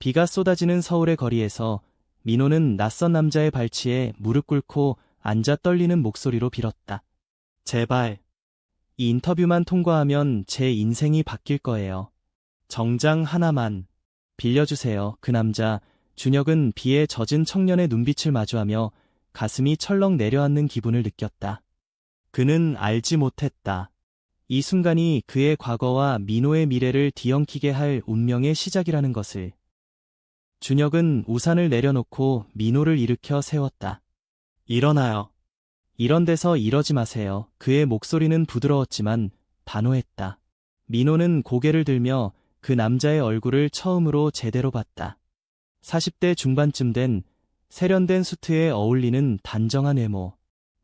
비가 쏟아지는 서울의 거리에서 민호는 낯선 남자의 발치에 무릎 꿇고 앉아 떨리는 목소리로 빌었다. 제발, 이 인터뷰만 통과하면 제 인생이 바뀔 거예요. 정장 하나만 빌려주세요. 그 남자, 준혁은 비에 젖은 청년의 눈빛을 마주하며 가슴이 철렁 내려앉는 기분을 느꼈다. 그는 알지 못했다. 이 순간이 그의 과거와 민호의 미래를 뒤엉키게 할 운명의 시작이라는 것을. 준혁은 우산을 내려놓고 민호를 일으켜 세웠다. 일어나요. 이런 데서 이러지 마세요. 그의 목소리는 부드러웠지만 단호했다. 민호는 고개를 들며 그 남자의 얼굴을 처음으로 제대로 봤다. 40대 중반쯤 된 세련된 수트에 어울리는 단정한 외모.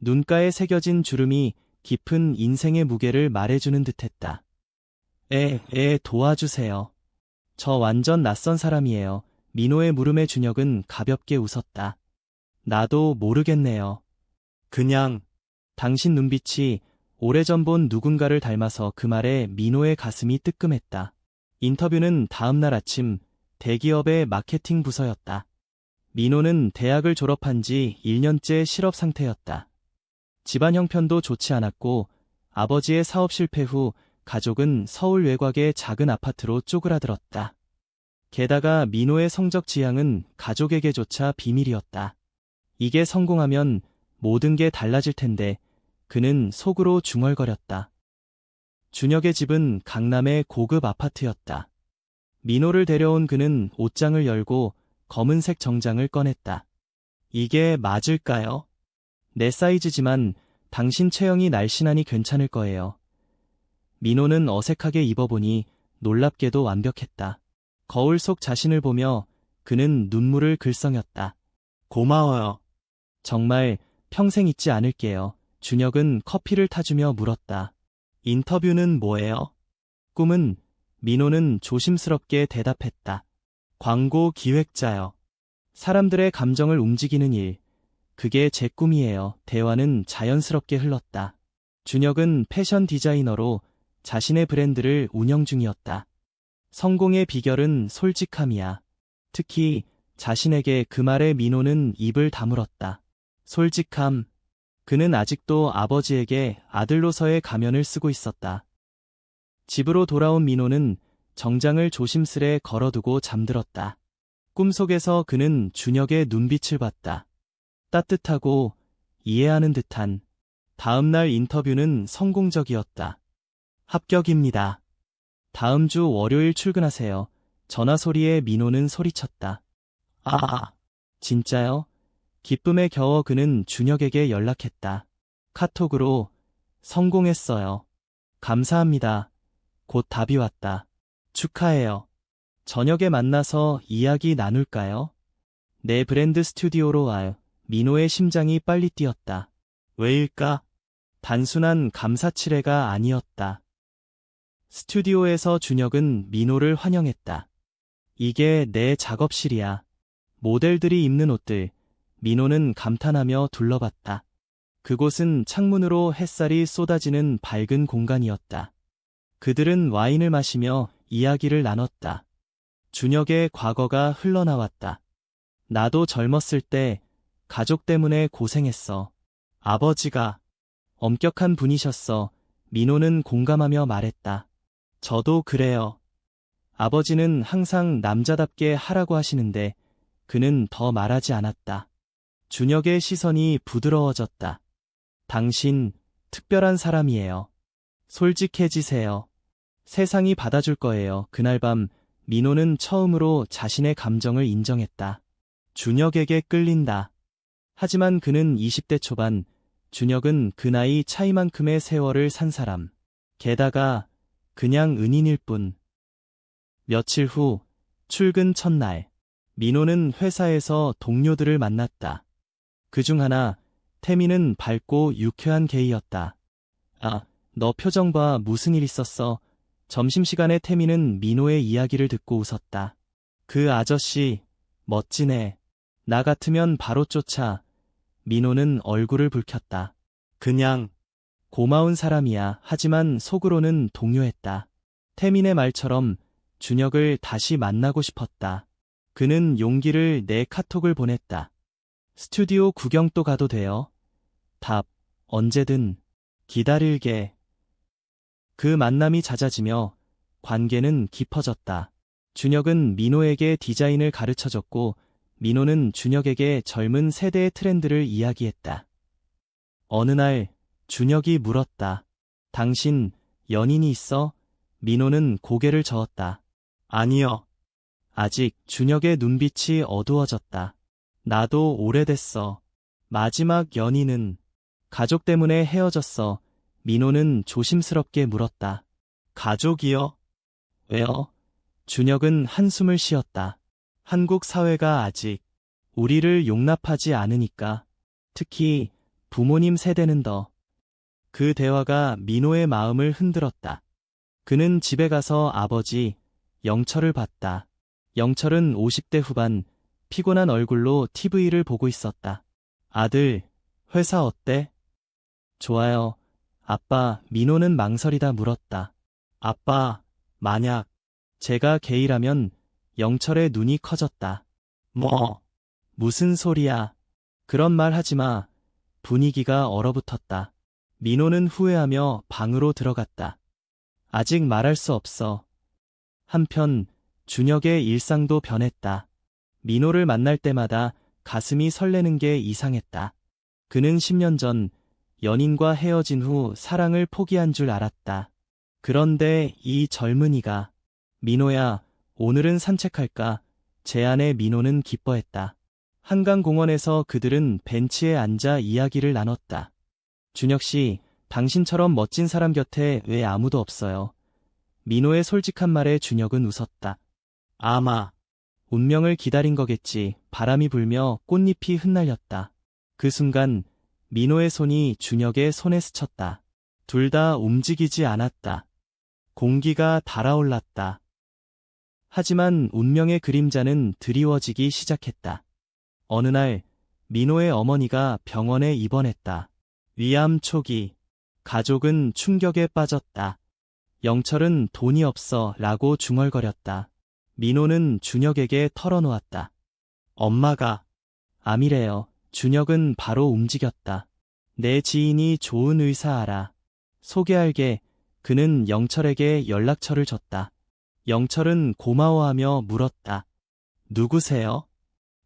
눈가에 새겨진 주름이 깊은 인생의 무게를 말해주는 듯했다. 도와주세요. 저 완전 낯선 사람이에요. 민호의 물음에 준혁은 가볍게 웃었다. 나도 모르겠네요. 그냥 당신 눈빛이 오래전 본 누군가를 닮아서. 그 말에 민호의 가슴이 뜨끔했다. 인터뷰는 다음 날 아침 대기업의 마케팅 부서였다. 민호는 대학을 졸업한 지 1년째 실업 상태였다. 집안 형편도 좋지 않았고 아버지의 사업 실패 후 가족은 서울 외곽의 작은 아파트로 쪼그라들었다. 게다가 민호의 성적 지향은 가족에게조차 비밀이었다. 이게 성공하면 모든 게 달라질 텐데 그는 속으로 중얼거렸다. 준혁의 집은 강남의 고급 아파트였다. 민호를 데려온 그는 옷장을 열고 검은색 정장을 꺼냈다. 이게 맞을까요? 내 사이즈지만 당신 체형이 날씬하니 괜찮을 거예요. 민호는 어색하게 입어보니 놀랍게도 완벽했다. 거울 속 자신을 보며 그는 눈물을 글썽였다. 고마워요. 정말 평생 잊지 않을게요. 준혁은 커피를 타주며 물었다. 인터뷰는 뭐예요? 꿈은? 민호는 조심스럽게 대답했다. 광고 기획자요. 사람들의 감정을 움직이는 일. 그게 제 꿈이에요. 대화는 자연스럽게 흘렀다. 준혁은 패션 디자이너로 자신의 브랜드를 운영 중이었다. 성공의 비결은 솔직함이야. 특히 자신에게. 그 말에 민호는 입을 다물었다. 솔직함. 그는 아직도 아버지에게 아들로서의 가면을 쓰고 있었다. 집으로 돌아온 민호는 정장을 조심스레 걸어두고 잠들었다. 꿈속에서 그는 준혁의 눈빛을 봤다. 따뜻하고 이해하는 듯한. 다음 날 인터뷰는 성공적이었다. 합격입니다. 다음 주 월요일 출근하세요. 전화 소리에 민호는 소리쳤다. 아, 진짜요? 기쁨에 겨워 그는 준혁에게 연락했다. 카톡으로 성공했어요. 감사합니다. 곧 답이 왔다. 축하해요. 저녁에 만나서 이야기 나눌까요? 내 브랜드 스튜디오로 와요. 민호의 심장이 빨리 뛰었다. 왜일까? 단순한 감사치레가 아니었다. 스튜디오에서 준혁은 민호를 환영했다. 이게 내 작업실이야. 모델들이 입는 옷들. 민호는 감탄하며 둘러봤다. 그곳은 창문으로 햇살이 쏟아지는 밝은 공간이었다. 그들은 와인을 마시며 이야기를 나눴다. 준혁의 과거가 흘러나왔다. 나도 젊었을 때 가족 때문에 고생했어. 아버지가 엄격한 분이셨어. 민호는 공감하며 말했다. 저도 그래요. 아버지는 항상 남자답게 하라고 하시는데 그는 더 말하지 않았다. 준혁의 시선이 부드러워졌다. 당신 특별한 사람이에요. 솔직해지세요. 세상이 받아줄 거예요. 그날 밤 민호는 처음으로 자신의 감정을 인정했다. 준혁에게 끌린다. 하지만 그는 20대 초반, 준혁은 그 나이 차이만큼의 세월을 산 사람. 게다가 그냥 은인일 뿐. 며칠 후 출근 첫날, 민호는 회사에서 동료들을 만났다. 그중 하나, 태미는 밝고 유쾌한 개이였다. 아, 너 표정 봐. 무슨 일 있었어? 점심시간에 태미는 민호의 이야기를 듣고 웃었다. 그 아저씨 멋지네. 나 같으면 바로 쫓아. 민호는 얼굴을 붉혔다. 그냥 고마운 사람이야. 하지만 속으로는 동요했다. 태민의 말처럼 준혁을 다시 만나고 싶었다. 그는 용기를 내 카톡을 보냈다. 스튜디오 구경도 가도 돼요? 답, 언제든. 기다릴게. 그 만남이 잦아지며 관계는 깊어졌다. 준혁은 민호에게 디자인을 가르쳐줬고 민호는 준혁에게 젊은 세대의 트렌드를 이야기했다. 어느 날 준혁이 물었다. 당신 연인이 있어? 민호는 고개를 저었다. 아니요. 아직. 준혁의 눈빛이 어두워졌다. 나도 오래됐어. 마지막 연인은 가족 때문에 헤어졌어. 민호는 조심스럽게 물었다. 가족이요? 왜요? 준혁은 한숨을 쉬었다. 한국 사회가 아직 우리를 용납하지 않으니까. 특히 부모님 세대는 더. 그 대화가 민호의 마음을 흔들었다. 그는 집에 가서 아버지 영철을 봤다. 영철은 50대 후반, 피곤한 얼굴로 TV를 보고 있었다. 아들, 회사 어때? 좋아요. 아빠, 민호는 망설이다 물었다. 아빠, 만약 제가 게이라면 영철의 눈이 커졌다. 뭐? 무슨 소리야? 그런 말 하지 마. 분위기가 얼어붙었다. 민호는 후회하며 방으로 들어갔다. 아직 말할 수 없어. 한편 준혁의 일상도 변했다. 민호를 만날 때마다 가슴이 설레는 게 이상했다. 그는 10년 전 연인과 헤어진 후 사랑을 포기한 줄 알았다. 그런데 이 젊은이가 민호야, 오늘은 산책할까? 제안에 민호는 기뻐했다. 한강공원에서 그들은 벤치에 앉아 이야기를 나눴다. 준혁 씨, 당신처럼 멋진 사람 곁에 왜 아무도 없어요? 민호의 솔직한 말에 준혁은 웃었다. 아마 운명을 기다린 거겠지. 바람이 불며 꽃잎이 흩날렸다. 그 순간 민호의 손이 준혁의 손에 스쳤다. 둘 다 움직이지 않았다. 공기가 달아올랐다. 하지만 운명의 그림자는 드리워지기 시작했다. 어느 날 민호의 어머니가 병원에 입원했다. 위암 초기. 가족은 충격에 빠졌다. 영철은 돈이 없어 라고 중얼거렸다. 민호는 준혁에게 털어놓았다. 엄마가 암이래요. 준혁은 바로 움직였다. 내 지인이 좋은 의사 알아. 소개할게. 그는 영철에게 연락처를 줬다. 영철은 고마워하며 물었다. 누구세요?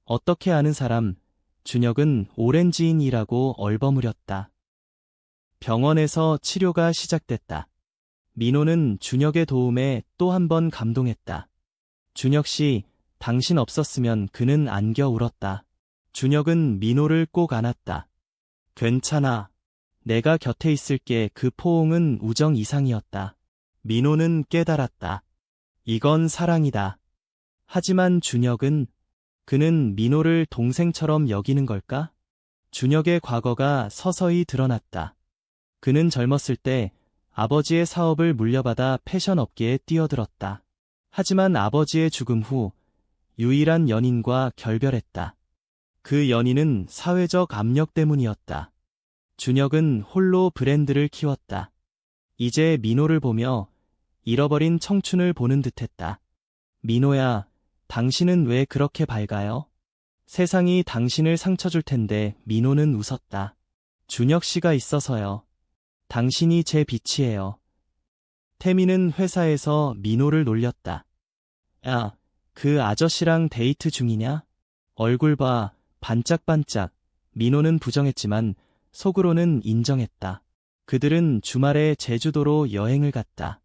어떻게 아는 사람? 준혁은 오랜 지인이라고 얼버무렸다. 병원에서 치료가 시작됐다. 민호는 준혁의 도움에 또 한 번 감동했다. 준혁 씨, 당신 없었으면 그는 안겨 울었다. 준혁은 민호를 꼭 안았다. 괜찮아. 내가 곁에 있을게. 그 포옹은 우정 이상이었다. 민호는 깨달았다. 이건 사랑이다. 하지만 준혁은 그는 민호를 동생처럼 여기는 걸까? 준혁의 과거가 서서히 드러났다. 그는 젊었을 때 아버지의 사업을 물려받아 패션 업계에 뛰어들었다. 하지만 아버지의 죽음 후 유일한 연인과 결별했다. 그 연인은 사회적 압력 때문이었다. 준혁은 홀로 브랜드를 키웠다. 이제 민호를 보며 잃어버린 청춘을 보는 듯했다. 민호야, 당신은 왜 그렇게 밝아요? 세상이 당신을 상처 줄 텐데. 민호는 웃었다. 준혁 씨가 있어서요. 당신이 제 빛이에요. 태미는 회사에서 민호를 놀렸다. 야, 그 아저씨랑 데이트 중이냐? 얼굴 봐, 반짝반짝. 민호는 부정했지만 속으로는 인정했다. 그들은 주말에 제주도로 여행을 갔다.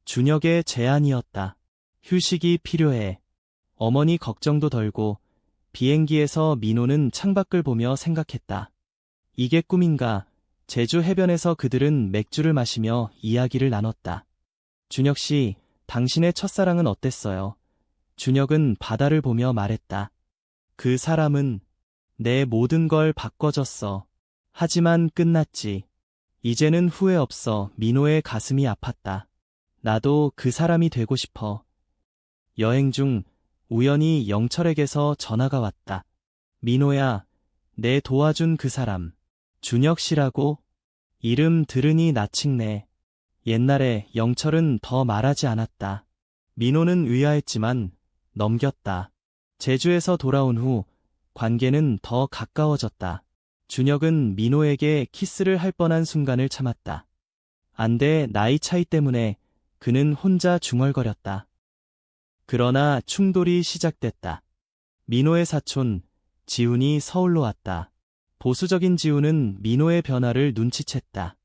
준혁의 제안이었다. 휴식이 필요해. 어머니 걱정도 덜고. 비행기에서 민호는 창밖을 보며 생각했다. 이게 꿈인가? 제주 해변에서 그들은 맥주를 마시며 이야기를 나눴다. 준혁 씨, 당신의 첫사랑은 어땠어요? 준혁은 바다를 보며 말했다. 그 사람은 내 모든 걸 바꿔줬어. 하지만 끝났지. 이제는 후회 없어. 민호의 가슴이 아팠다. 나도 그 사람이 되고 싶어. 여행 중 우연히 영철에게서 전화가 왔다. 민호야, 내 도와준 그 사람. 준혁 씨라고? 이름 들으니 나칭네. 옛날에 영철은 더 말하지 않았다. 민호는 의아했지만 넘겼다. 제주에서 돌아온 후 관계는 더 가까워졌다. 준혁은 민호에게 키스를 할 뻔한 순간을 참았다. 안 돼, 나이 차이 때문에 그는 혼자 중얼거렸다. 그러나 충돌이 시작됐다. 민호의 사촌, 지훈이 서울로 왔다. 보수적인 지훈은 민호의 변화를 눈치챘다.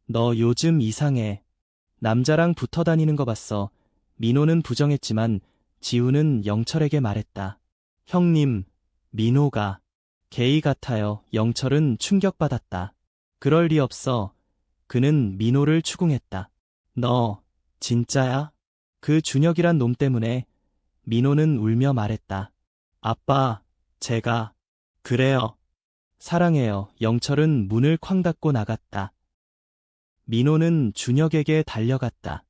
너 요즘 이상해. 남자랑 붙어 다니는 거 봤어. 민호는 부정했지만 지훈은 영철에게 말했다. 형님, 민호가 게이 같아요. 영철은 충격받았다. 그럴 리 없어. 그는 민호를 추궁했다. 너, 진짜야? 그 준혁이란 놈 때문에. 민호는 울며 말했다. 아빠, 제가. 그래요. 사랑해요. 영철은 문을 쾅 닫고 나갔다. 민호는 준혁에게 달려갔다.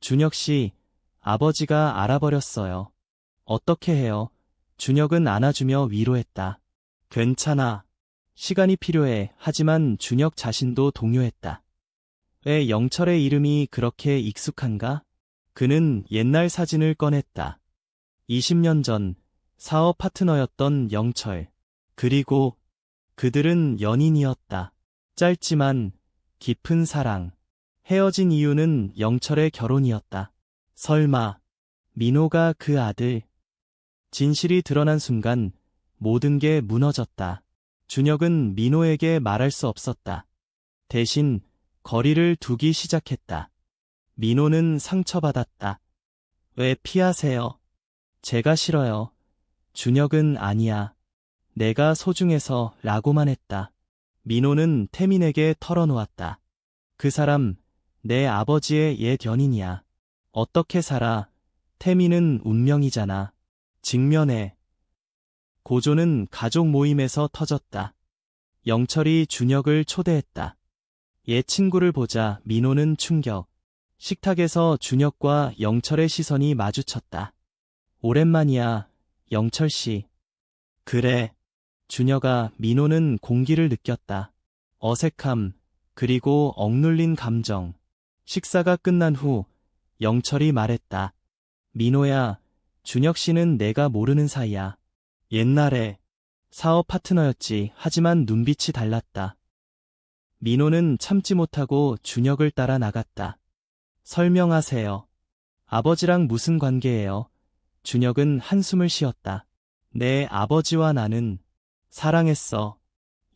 준혁 씨, 아버지가 알아버렸어요. 어떻게 해요? 준혁은 안아주며 위로했다. 괜찮아. 시간이 필요해. 하지만 준혁 자신도 동요했다. 왜 영철의 이름이 그렇게 익숙한가? 그는 옛날 사진을 꺼냈다. 20년 전 사업 파트너였던 영철. 그리고 그들은 연인이었다. 짧지만 깊은 사랑. 헤어진 이유는 영철의 결혼이었다. 설마 민호가 그 아들. 진실이 드러난 순간 모든 게 무너졌다. 준혁은 민호에게 말할 수 없었다. 대신 거리를 두기 시작했다. 민호는 상처받았다. 왜 피하세요? 제가 싫어요. 준혁은 아니야. 내가 소중해서 라고만 했다. 민호는 태민에게 털어놓았다. 그 사람, 내 아버지의 옛 연인이야. 어떻게 살아? 태민은 운명이잖아. 직면해. 고조는 가족 모임에서 터졌다. 영철이 준혁을 초대했다. 옛 친구를 보자. 민호는 충격. 식탁에서 준혁과 영철의 시선이 마주쳤다. 오랜만이야, 영철 씨. 그래. 준혁아. 민호는 공기를 느꼈다. 어색함, 그리고 억눌린 감정. 식사가 끝난 후 영철이 말했다. 민호야, 준혁 씨는 내가 모르는 사이야. 옛날에 사업 파트너였지. 하지만 눈빛이 달랐다. 민호는 참지 못하고 준혁을 따라 나갔다. 설명하세요. 아버지랑 무슨 관계예요? 준혁은 한숨을 쉬었다. 내 아버지와 나는 사랑했어.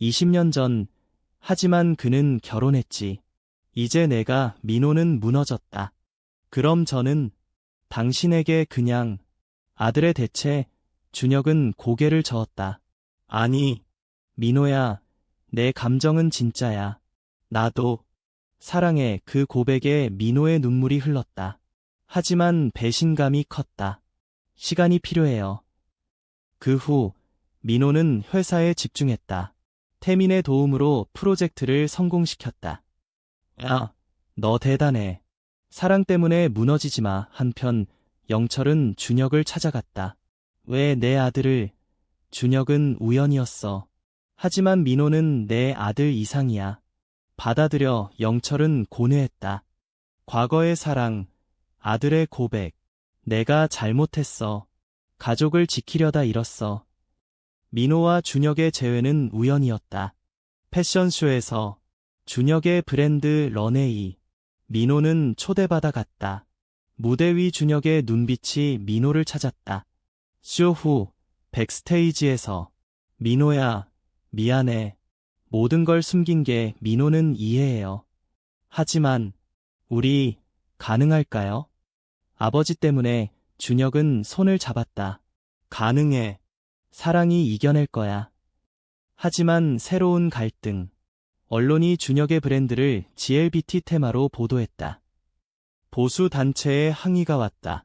20년 전. 하지만 그는 결혼했지. 이제 내가. 민호는 무너졌다. 그럼 저는 당신에게 그냥 아들의 대체. 준혁은 고개를 저었다. 아니, 민호야, 내 감정은 진짜야. 나도 사랑해. 그 고백에 민호의 눈물이 흘렀다. 하지만 배신감이 컸다. 시간이 필요해요. 그 후 민호는 회사에 집중했다. 태민의 도움으로 프로젝트를 성공시켰다. 야, 너 대단해. 사랑 때문에 무너지지 마. 한편 영철은 준혁을 찾아갔다. 왜 내 아들을? 준혁은 우연이었어. 하지만 민호는 내 아들 이상이야. 받아들여. 영철은 고뇌했다. 과거의 사랑, 아들의 고백. 내가 잘못했어. 가족을 지키려다 잃었어. 민호와 준혁의 재회는 우연이었다. 패션쇼에서 준혁의 브랜드 런웨이. 민호는 초대받아 갔다. 무대 위 준혁의 눈빛이 민호를 찾았다. 쇼 후 백스테이지에서 민호야, 미안해. 모든 걸 숨긴 게. 민호는 이해해요. 하지만 우리 가능할까요? 아버지 때문에. 준혁은 손을 잡았다. 가능해. 사랑이 이겨낼 거야. 하지만 새로운 갈등. 언론이 준혁의 브랜드를 GLBT 테마로 보도했다. 보수 단체의 항의가 왔다.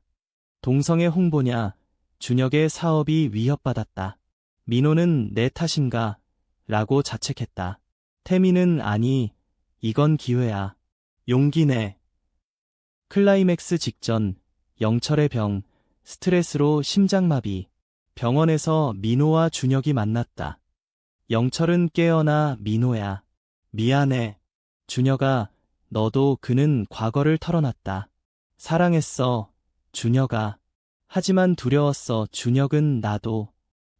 동성애 홍보냐? 준혁의 사업이 위협받았다. 민호는 내 탓인가? 라고 자책했다. 태민은 아니, 이건 기회야. 용기 내. 클라이맥스 직전. 영철의 병, 스트레스로 심장마비. 병원에서 민호와 준혁이 만났다. 영철은 깨어나. 민호야, 미안해. 준혁아, 너도. 그는 과거를 털어놨다. 사랑했어, 준혁아. 하지만 두려웠어. 준혁은 나도.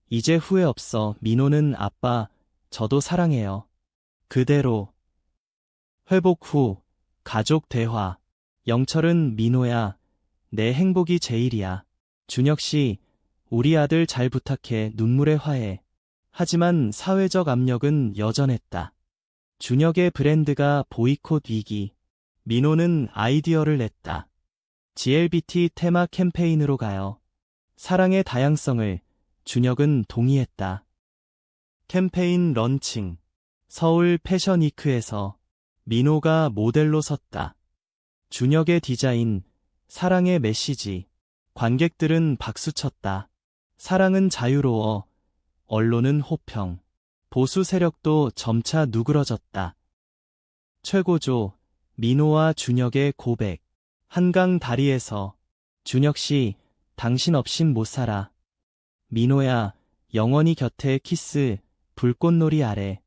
이제 후회 없어. 민호는 아빠, 저도 사랑해요. 그대로. 회복 후, 가족 대화. 영철은 민호야, 내 행복이 제일이야. 준혁 씨, 우리 아들 잘 부탁해. 눈물의 화해. 하지만 사회적 압력은 여전했다. 준혁의 브랜드가 보이콧 위기. 민호는 아이디어를 냈다. GLBT 테마 캠페인으로 가요. 사랑의 다양성을. 준혁은 동의했다. 캠페인 런칭. 서울 패션위크에서 민호가 모델로 섰다. 준혁의 디자인, 사랑의 메시지. 관객들은 박수쳤다. 사랑은 자유로워. 언론은 호평. 보수 세력도 점차 누그러졌다. 최고조, 민호와 준혁의 고백. 한강 다리에서. 준혁 씨, 당신 없인 못 살아. 민호야, 영원히 곁에 키스. 불꽃놀이 아래.